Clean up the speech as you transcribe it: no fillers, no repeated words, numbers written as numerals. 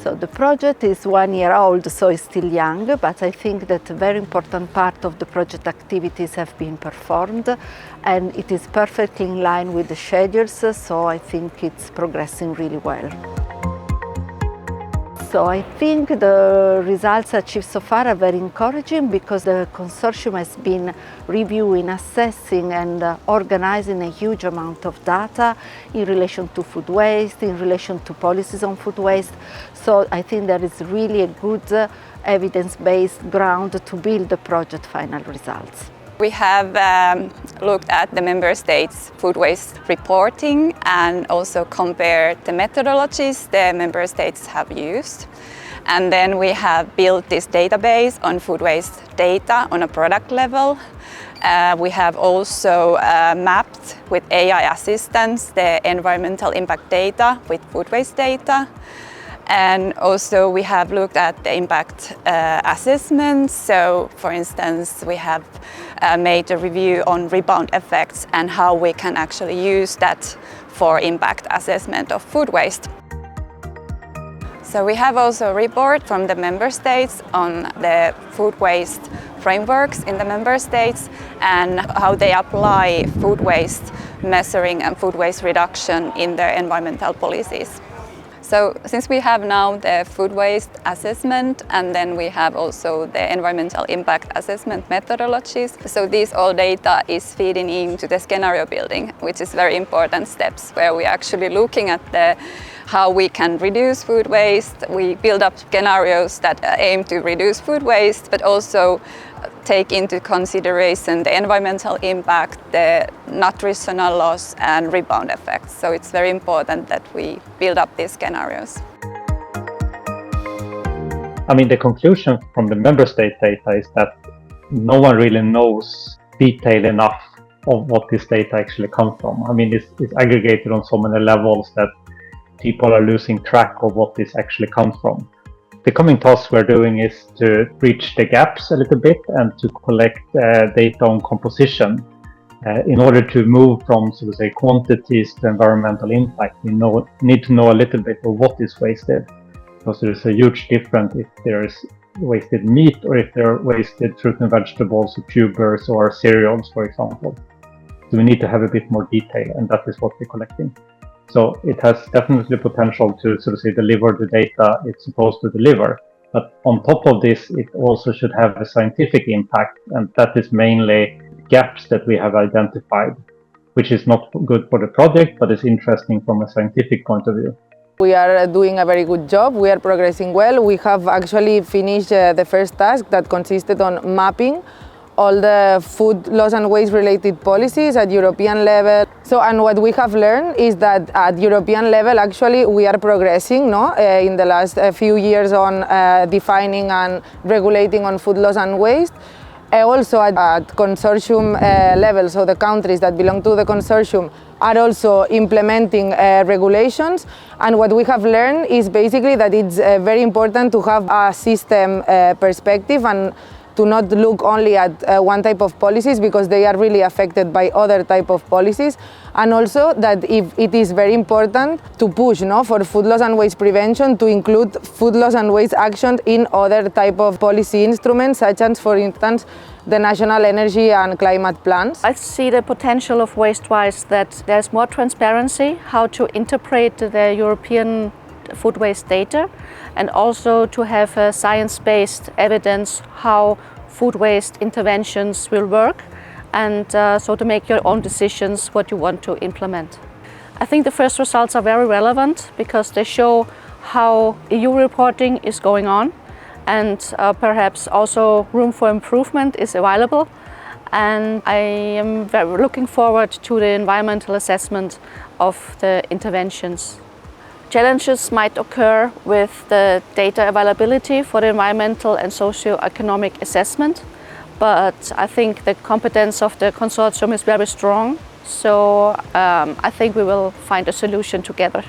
So the project is 1 year old, so it's still young, but I think that a very important part of the project activities have been performed and it is perfectly in line with the schedules, so I think it's progressing really well. So I think the results achieved so far are very encouraging because the consortium has been reviewing, assessing and organizing a huge amount of data in relation to food waste, in relation to policies on food waste. So I think there is really a good evidence-based ground to build the project final results. We have looked at the member states' food waste reporting and also compared the methodologies the member states have used. And then we have built this database on food waste data on a product level. We have also mapped with AI assistance the environmental impact data with food waste data. And also we have looked at the impact assessments. So for instance, we have made a review on rebound effects and how we can actually use that for impact assessment of food waste. So we have also a report from the member states on the food waste frameworks in the member states and how they apply food waste measuring and food waste reduction in their environmental policies. So since we have now the food waste assessment and then we have also the environmental impact assessment methodologies, so these all data is feeding into the scenario building, which is very important steps where we're actually looking at how we can reduce food waste. We build up scenarios that aim to reduce food waste, but also take into consideration the environmental impact, the nutritional loss and rebound effects. So it's very important that we build up these scenarios. I mean, the conclusion from the member state data is that no one really knows detail enough of what this data actually comes from. I mean, it's aggregated on so many levels that people are losing track of what this actually comes from. The coming task we're doing is to bridge the gaps a little bit and to collect data on composition. In order to move from, so to say, quantities to environmental impact, we need to know a little bit of what is wasted. Because there is a huge difference if there is wasted meat or if there are wasted fruit and vegetables, or tubers or cereals, for example. So we need to have a bit more detail, and that is what we're collecting. So it has definitely potential to, so to say, deliver the data it's supposed to deliver. But on top of this, it also should have a scientific impact, and that is mainly gaps that we have identified, which is not good for the project, but is interesting from a scientific point of view. We are doing a very good job. We are progressing well. We have actually finished the first task that consisted on mapping all the food loss and waste related policies at European level. So, and what we have learned is that at European level, actually, we are progressing in the last few years on defining and regulating on food loss and waste. Also at consortium level, so the countries that belong to the consortium are also implementing regulations. And what we have learned is basically that it's very important to have a system perspective and to not look only at one type of policies because they are really affected by other type of policies. And also that if it is very important to push for food loss and waste prevention to include food loss and waste action in other type of policy instruments, such as, for instance, the national energy and climate plans. I see the potential of WASTEWISE that there's more transparency, how to interpret the European food waste data, and also to have science-based evidence how food waste interventions will work, and so to make your own decisions what you want to implement. I think the first results are very relevant because they show how EU reporting is going on, and perhaps also room for improvement is available. And I am very looking forward to the environmental assessment of the interventions. Challenges might occur with the data availability for the environmental and socio-economic assessment, but I think the competence of the consortium is very strong, so I think we will find a solution together.